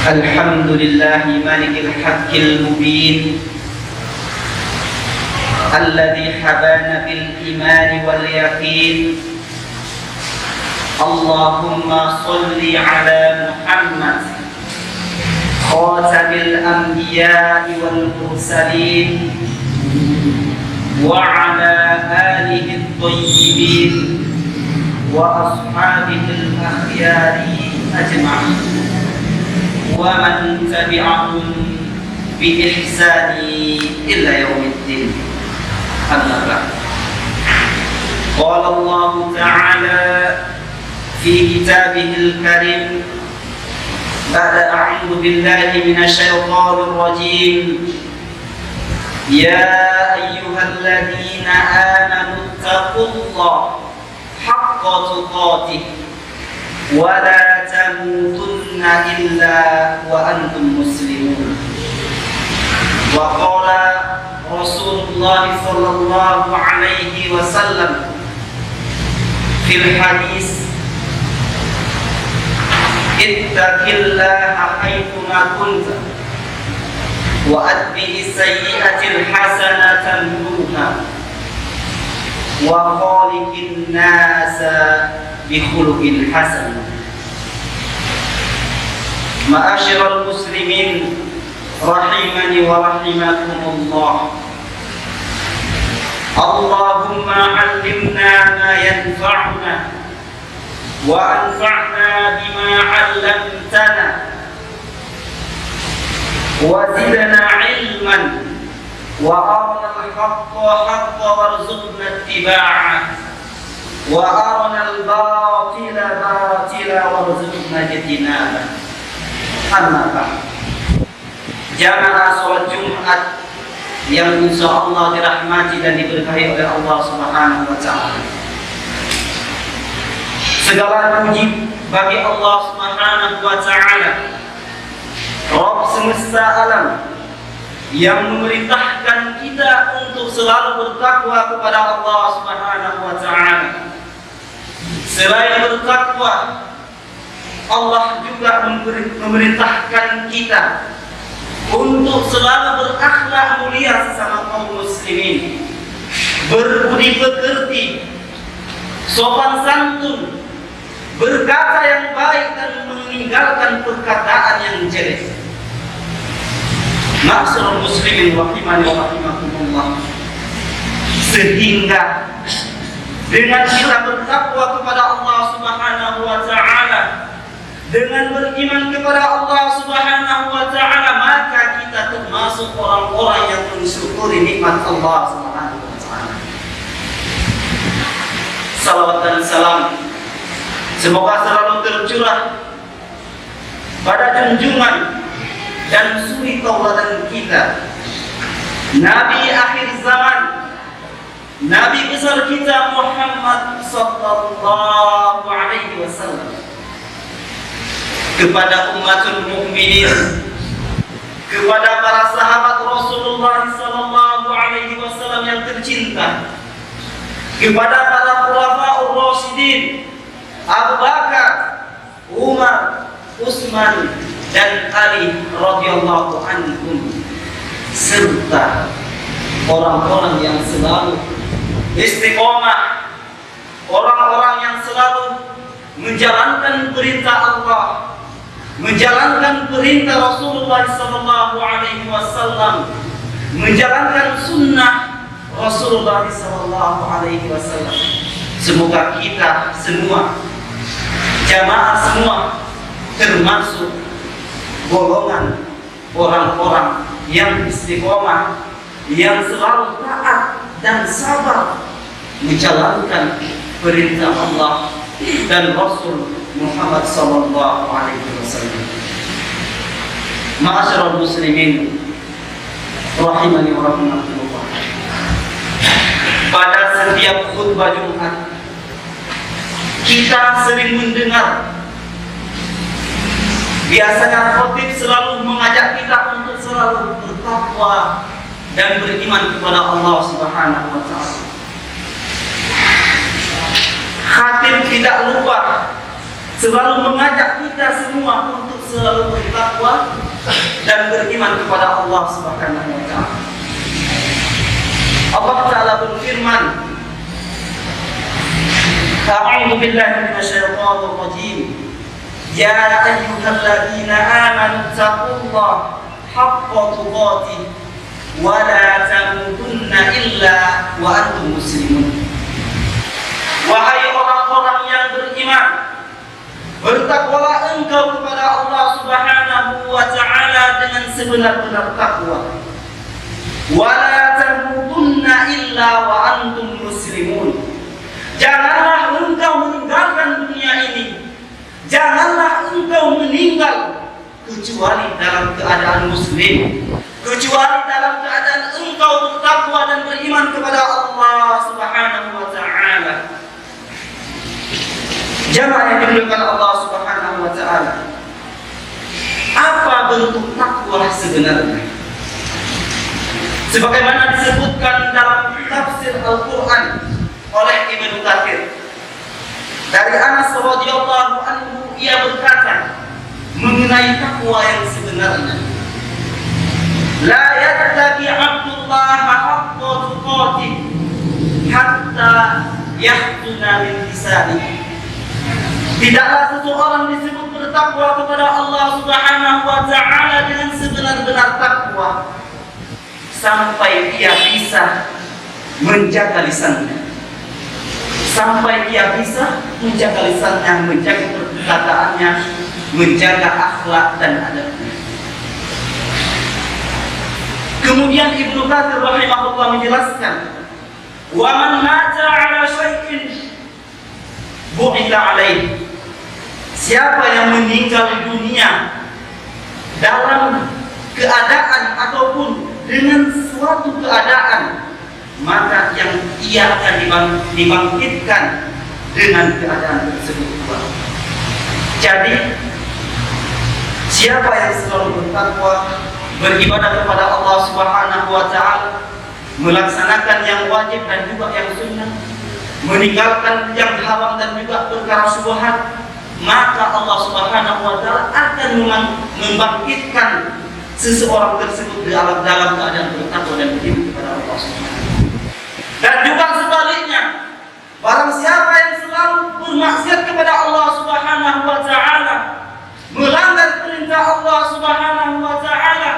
الحمد لله مالك الحق المبين الذي حبانا بالإيمان واليقين. اللهم صل على محمد خاتم الأنبياء والمرسلين وعلى آله الطيبين وأصحابه الأخيار أجمعين ومن تبعهم بإحسان إلى يوم الدين. أما بعد، قال الله تعالى في كتابه الكريم بعد أعوذ بالله من الشيطان الرجيم: يا أيها الذين آمنوا اتقوا الله حق تقاته ولا تموتن إلا وأنتم مسلمون. وقال رسول الله صلى الله عليه وسلم في الحديث: اتق الله حيثما كنت وأتبع السيئة الحسنة تمحوها وخالق الناس بخلق حسن. معاشر المسلمين رحمني ورحمكم الله، اللهم علمنا ما ينفعنا وأنفعنا بما علمتنا وزدنا علما وأرنا الحق حقا وارزقنا اتباعه وأرنا الباطل باطلا وارزقنا اجتنابه. أما بعد، jamaah sholat Jumat yang insya Allah dirahmati dan diberkahi oleh Allah Subhanahu wa Ta'ala. Segala puji bagi Allah Subhanahu wa Ta'ala, Rabb semesta alam, yang memerintahkan kita untuk selalu bertakwa kepada Allah Subhanahu wa Ta'ala. Selain bertakwa, Allah juga memerintahkan kita untuk selalu berakhlak mulia sesama kaum muslimin, berbudi pekerti, sopan santun, berkata yang baik dan meninggalkan perkataan yang jelek. Ma'asyiral muslimin rahimani wa rahimakumullah, sehingga dengan kita bertakwa kepada Allah Subhanahu wa Ta'ala, dengan beriman kepada Allah Subhanahu wa Ta'ala, maka kita termasuk orang-orang yang mensyukuri nikmat Allah Subhanahu wa Ta'ala. Salawat dan salam semoga selalu tercurah pada junjungan dan suri tauladan kita, Nabi akhir zaman, Nabi besar kita Muhammad sallallahu alaihi wasallam, kepada umatul mukminin, kepada para sahabat Rasulullah sallallahu alaihi wasallam yang tercinta, kepada para khulafaur rasyidin Abu Bakar, Umar, Utsman dan Ali radhiyallahu anhum, serta orang-orang yang selalu istiqomah, orang-orang yang selalu menjalankan perintah Allah, menjalankan perintah Rasulullah sallallahu alaihi wasallam, menjalankan sunnah Rasulullah sallallahu alaihi wasallam. Semoga kita semua, jamaah semua, termasuk golongan orang-orang yang istiqomah, yang selalu taat dan sabar menjalankan perintah Allah dan Rasul Muhammad sallallahu alaihi wasallam. Ma'asyiral muslimin rahimani wa rahimakumullah, pada setiap khutbah Jumat kita sering mendengar, biasanya khatib selalu mengajak kita untuk selalu bertakwa dan beriman kepada Allah Subhanahu wa Ta'ala. Khatib tidak lupa selalu mengajak kita semua untuk selalu bertakwa dan beriman kepada Allah Subhanahu wa taala. Allah Ta'ala berfirman, A'udzu billahi minasyaitonir rajim. Ya ayyuhalladzina amanu taqullaha haqqa tuqatih wa la tamutunna illa wa antum muslimun. Wahai orang-orang yang beriman, bertakwalah engkau kepada Allah Subhanahu wa taala dengan sebenar-benar takwa. Wa la tamutunna illa wa antum muslimun. Janganlah engkau meninggalkan dunia ini. Janganlah engkau meninggal kecuali dalam keadaan muslim, kecuali dalam keadaan engkau bertakwa dan beriman kepada Allah Subhanahu wa taala. Jamaah yang dimuliakan Allah Subhanahu wa taala. Apa bentuk takwa sebenarnya? Sebagaimana disebutkan dalam tafsir Al-Qur'an oleh Ibnu Katsir. Dari Anas radhiyallahu anhu, ia berkata mengenai takwa yang sebenarnya, la yattaqi 'abdullah haqqa tuqatih hatta yahtuna min lisanihi. Tidaklah seseorang disebut bertakwa kepada Allah Subhanahu wa taala dengan sebenar-benar takwa sampai dia bisa menjaga lisannya. Sampai dia bisa menjaga lisannya, menjaga perkataannya, menjaga akhlak dan adabnya. Kemudian Ibnu Katsir rahimahullah menjelaskan, wa man mata 'ala syai'in bu'ila 'alaihi. Siapa yang meninggal dunia dalam keadaan ataupun dengan suatu keadaan, maka yang ia akan dibangkitkan dengan keadaan tersebut. Jadi siapa yang selalu bertakwa, beribadah kepada Allah Subhanahu wa taala, melaksanakan yang wajib dan juga yang sunnah, meninggalkan yang haram dan juga perkara syubhat, maka Allah Subhanahu wa taala akan membangkitkan seseorang tersebut dalam keadaan bertakwa dan beriman kepada Allah Subhanahu wa taala. Dan juga sebaliknya, barang siapa yang selalu bermaksiat kepada Allah Subhanahu wa taala, melanggar perintah Allah Subhanahu wa taala,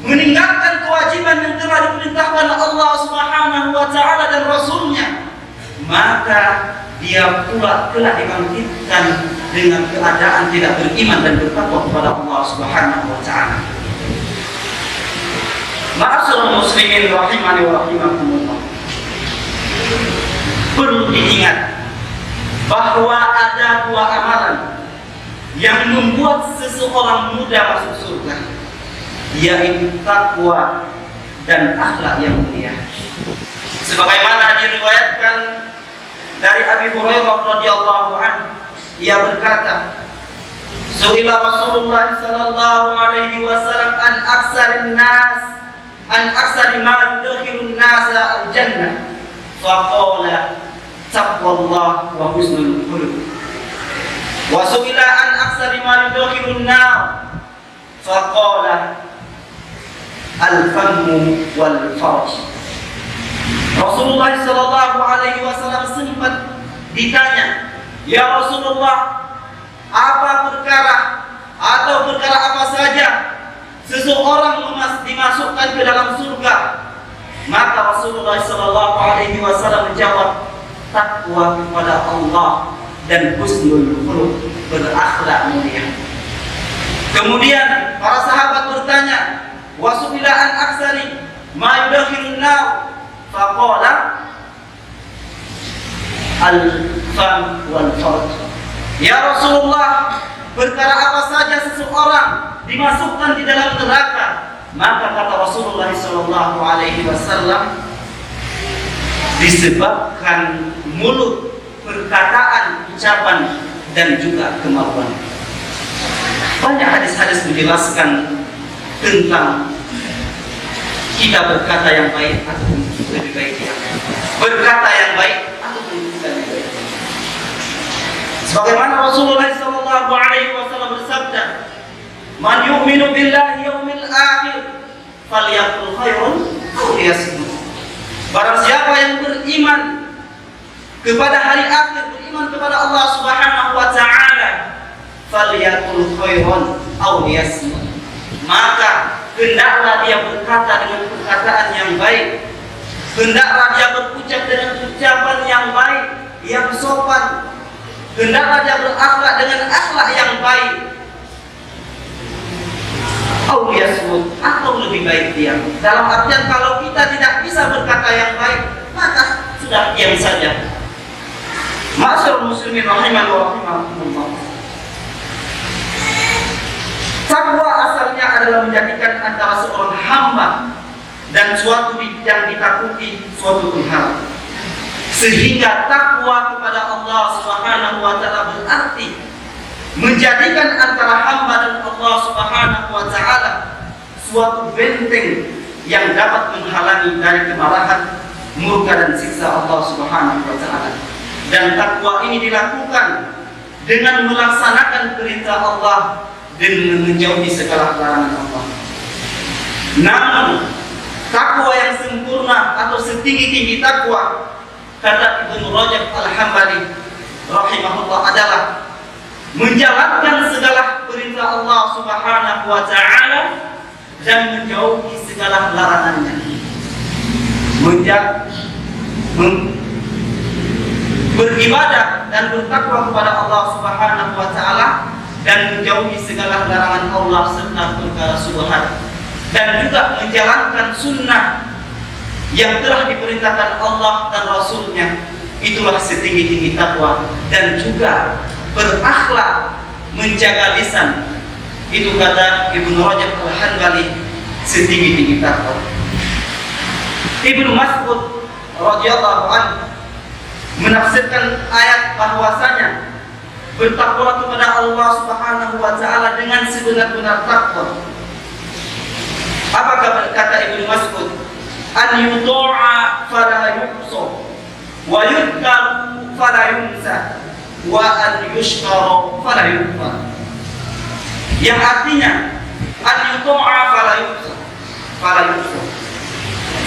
meninggalkan kewajiban yang telah diperintahkan Allah Subhanahu wa taala dan Rasulnya, maka dia pula telah dibangkitkan dengan keadaan tidak beriman dan bertakwa kepada Allah Subhanahu wa taala. Ma'asyiral muslimin rahimani wa rahimakumullah. Perlu diingat bahwa ada dua amalan yang membuat seseorang mudah masuk surga, yaitu takwa dan akhlak yang mulia. Sebagaimana diriwayatkan dari Abi Hurairah radhiyallahu anhu, ia berkata, "Su'ila Rasulullah sallallahu alaihi wasallam an aksari ma yudkhilun nasa al-jannah." Faqala taqwallah wa husnul khuluq. Wa su'ila an aksari ma yudkhilun nar. Faqala al-famu wal farj. Rasulullah sallallahu alaihi wasallam sempat ditanya, "Ya Rasulullah, apa perkara atau perkara apa saja seseorang dimasukkan ke dalam surga?" Maka Rasulullah sallallahu alaihi wasallam menjawab, takwa kepada Allah dan husnul khuluq, berakhlak mulia. Kemudian para sahabat bertanya, "Wa su'ila an aksari ma yudkhilun nar?" Faqala al-fam wal farj. Ya Rasulullah, perkara apa saja seseorang dimasukkan di dalam neraka? Maka kata Rasulullah sallallahu alaihi wasallam, disebabkan mulut, perkataan, ucapan dan juga kemaluan. Banyak hadis-hadis menjelaskan tentang kita berkata yang baik atau lebih baik berkata yang baik atau tidak lebih baik. Sebagaimana Rasulullah sallallahu alaihi wasallam bersabda, Man yu'minu billahi yaumil akhir falyaqul khairan aw liyasmut. Barang siapa yang beriman kepada hari akhir, beriman kepada Allah Subhanahu wa taala, falyaqul khairan aw liyasmut. Maka hendaklah dia berkata dengan perkataan yang baik, hendaklah dia berucap dengan ucapan yang baik, yang sopan, hendaklah dia berakhlak dengan akhlak yang baik, atau lebih baik diam. Dalam artian kalau kita tidak bisa berkata yang baik, maka sudah diam saja. Ma'asyiral muslimin rahimani wa rahimakumullah. Takwa asalnya adalah menjadikan antara seorang hamba dan suatu yang ditakuti suatu hal. Sehingga takwa kepada Allah Subhanahu wa taala berarti menjadikan antara hamba dan Allah Subhanahu wa taala suatu benteng yang dapat menghalangi dari kemarahan, murka dan siksa Allah Subhanahu wa taala. Dan takwa ini dilakukan dengan melaksanakan perintah Allah dan menjauhi segala larangan Allah. Namun takwa yang sempurna atau setinggi-tinggi takwa, kata Ibnu Rajab Al-Hambali rahimahullah, adalah menjalankan segala perintah Allah Subhanahu wa taala dan menjauhi segala larangannya. Beribadah dan bertakwa kepada Allah Subhanahu wa taala dan menjauhi segala larangan Allah serta perkara syubhat, dan juga menjalankan sunnah yang telah diperintahkan Allah dan Rasulnya. Itulah setinggi-tinggi takwa. Dan juga berakhlak, menjaga lisan, itu kata Ibnu Rajab Al-Hambali setinggi-tinggi takwa. Ibnu Mas'ud radhiyallahu anhu menafsirkan ayat bahwasanya bertakwa kepada Allah Subhanahu wa taala dengan sebenar-benar takwa. Apakah berkata Ibnu Mas'ud? An yuta'a fala yuqsa wa yudkaru fala yunsa wa an yushkara fala yukfar. Yang artinya an yuta'a fala yuqsa,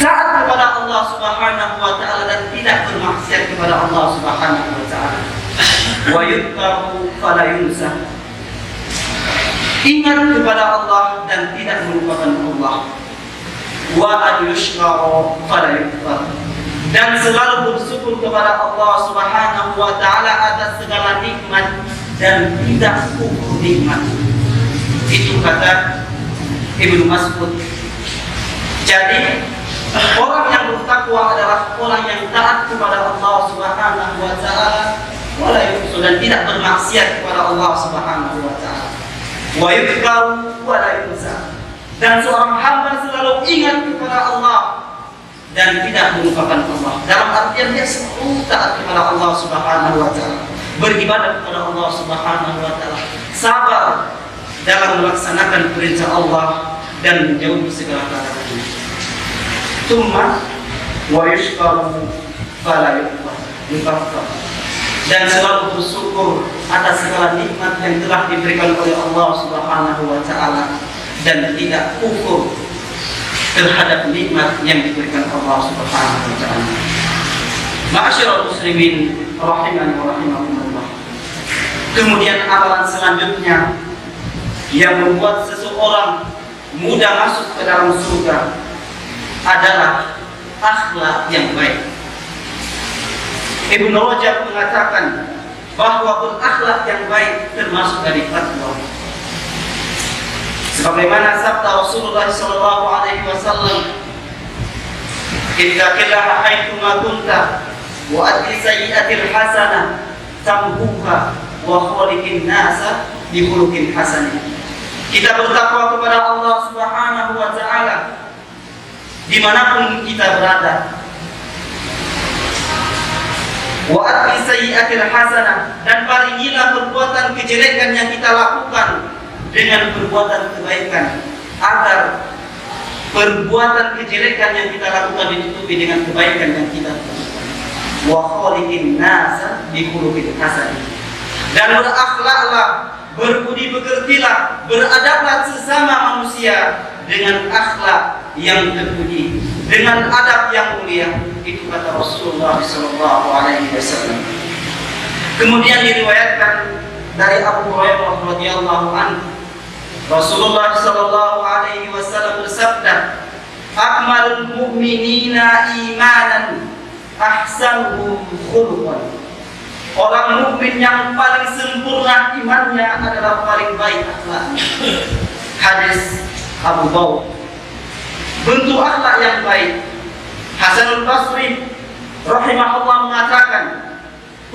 taat kepada Allah Subhanahu wa taala dan tidak bermaksiat kepada Allah Subhanahu wa taala. Wa yudkaru fala yunsa, ingat kepada Allah dan tidak melupakan Allah. Wa an yushkara fala yukfar, dan selalu bersyukur kepada Allah Subhanahu wa taala atas segala nikmat dan tidak kufur nikmat. Itu kata Ibnu Mas'ud. Jadi orang yang bertakwa adalah orang yang taat kepada Allah Subhanahu wa taala dan tidak bermaksiat kepada Allah Subhanahu wa taala. Wa yudkaru wa la yunsa, dan seorang hamba selalu ingat kepada Allah dan tidak melupakan Allah. Dalam artian dia selalu taat kepada Allah Subhanahu wa taala, beribadah kepada Allah Subhanahu wa taala, sabar dalam melaksanakan perintah Allah dan menjauhi segala larangan. Tsumma wa yashkuru fala yukfar, dan selalu bersyukur atas segala nikmat yang telah diberikan oleh Allah Subhanahu wa taala dan tidak kufur terhadap nikmat yang diberikan Allah Subhanahu wa taala. Ma'asyiral muslimin rahimani wa rahimakumullah. Kemudian amalan selanjutnya yang membuat seseorang mudah masuk ke dalam surga adalah akhlak yang baik. Ibnu Rajab mengatakan bahwa berakhlak yang baik termasuk dari takwa. Sebagaimana sabda Rasulullah sallallahu alaihi wasallam, "Ittaqillaha haitsu ma kunta wa atbi sayyi'atil hasanah tamhuha wa khaliqin nasa bi khuluqin hasan." Kita bertakwa kepada Allah Subhanahu wa taala dimanapun kita berada. Wa atbi sayyi'atil hasanah, dan paringilah perbuatan kejelekan yang kita lakukan dengan perbuatan kebaikan, agar perbuatan kejelekan yang kita lakukan ditutupi dengan kebaikan yang kita lakukan. Wa khaliqin nasa bi khuluqin hasan, dan berakhlaklah, berbudi pekertilah, beradablah sesama manusia dengan akhlak yang terpuji, dengan adab yang mulia. Itu kata Rasulullah sallallahu alaihi wasallam. Kemudian diriwayatkan dari Abu Hurairah radhiyallahu anhu, Rasulullah sallallahu alaihi wasallam bersabda, "Akmalul mu'minina imanan ahsanuhum khuluqan." Orang mukmin yang paling sempurna imannya adalah paling baik akhlaknya. Hadis Abu Dawud. Bentuk akhlak yang baik. Hasanul Basri rahimahullah mengatakan,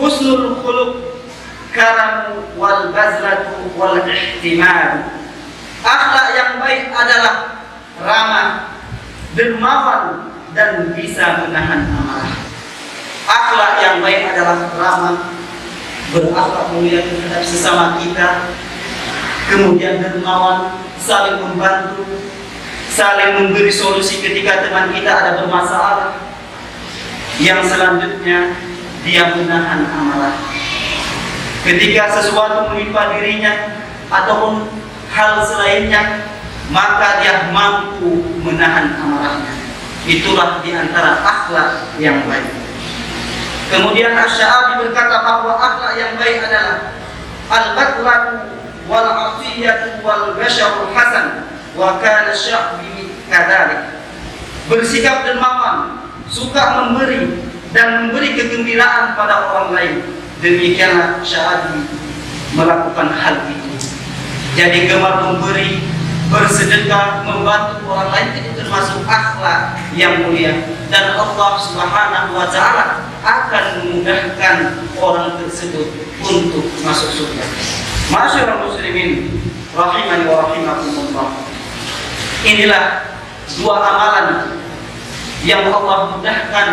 husnul khuluq karamu wal bazlatu wal ihtimal. Akhlak yang baik adalah ramah, dermawan, dan bisa menahan amarah. Akhlak yang baik adalah ramah, berakhlak mulia terhadap sesama kita, kemudian dermawan, saling membantu, saling memberi solusi ketika teman kita ada bermasalah. Yang selanjutnya, dia menahan amarah. Ketika sesuatu menimpa dirinya ataupun hal selainnya, maka dia mampu menahan amarahnya. Itulah diantara akhlak yang baik. Kemudian Asy-Sya'bi berkata bahwa akhlak yang baik adalah al-batlatu wal 'afiyatu wal basharul hasan wa kana Asy-Sya'bi kadzalik. Bersikap dermawan, suka memberi dan memberi kegembiraan pada orang lain. Demikianlah Asy-Sya'bi melakukan hal itu. Jadi gemar memberi, bersedekah, membantu orang lain itu termasuk akhlak yang mulia, dan Allah Subhanahu wa taala akan memudahkan orang tersebut untuk masuk surga. Ma'asyiral muslimin rahimani wa rahimakumullah. Inilah dua amalan yang Allah mudahkan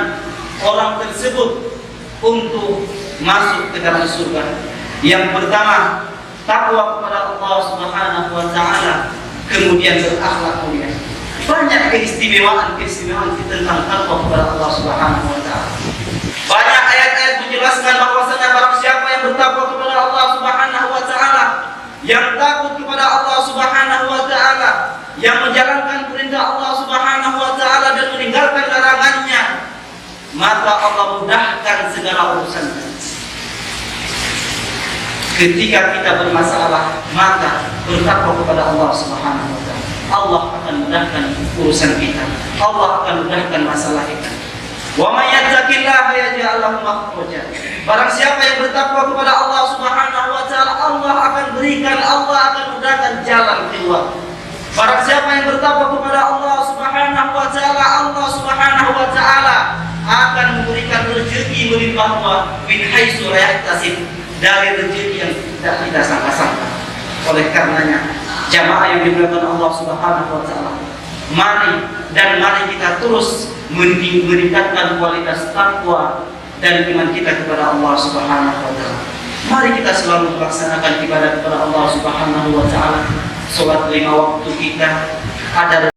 orang tersebut untuk masuk ke dalam surga. Yang pertama, takwa kepada Allah Subhanahu wa taala, kemudian berakhlak mulia. Banyak keistimewaan tentang takwa kepada Allah Subhanahu wa taala. Banyak ayat-ayat menjelaskan bahwasanya barang siapa yang bertakwa kepada Allah Subhanahu wa taala, yang takut kepada Allah Subhanahu wa taala, yang menjalankan perintah Allah Subhanahu wa taala dan meninggalkan larangannya, maka Allah mudahkan segala urusannya. Ketika kita bermasalah, maka bertakwa kepada Allah Subhanahu wa taala. Allah akan mudahkan urusan kita. Allah akan mudahkan masalah kita. Wa may yattaqillaha yaj'al lahu makhraja. Barang siapa yang bertakwa kepada Allah Subhanahu wa taala, Allah akan berikan, Allah akan mudahkan jalan keluar. Barang siapa yang bertakwa kepada Allah Subhanahu wa taala, Allah Subhanahu wa taala akan memberikan rezeki melimpah min haitsu la yahtasib, dari rezeki yang tidak kita sangka-sangka. Oleh karenanya, jamaah yang dimuliakan Allah Subhanahu wa taala, mari kita terus meningkatkan kualitas takwa dan iman kita kepada Allah Subhanahu wa taala. Mari kita selalu melaksanakan ibadah kepada Allah Subhanahu wa taala. Salat 5 waktu kita ada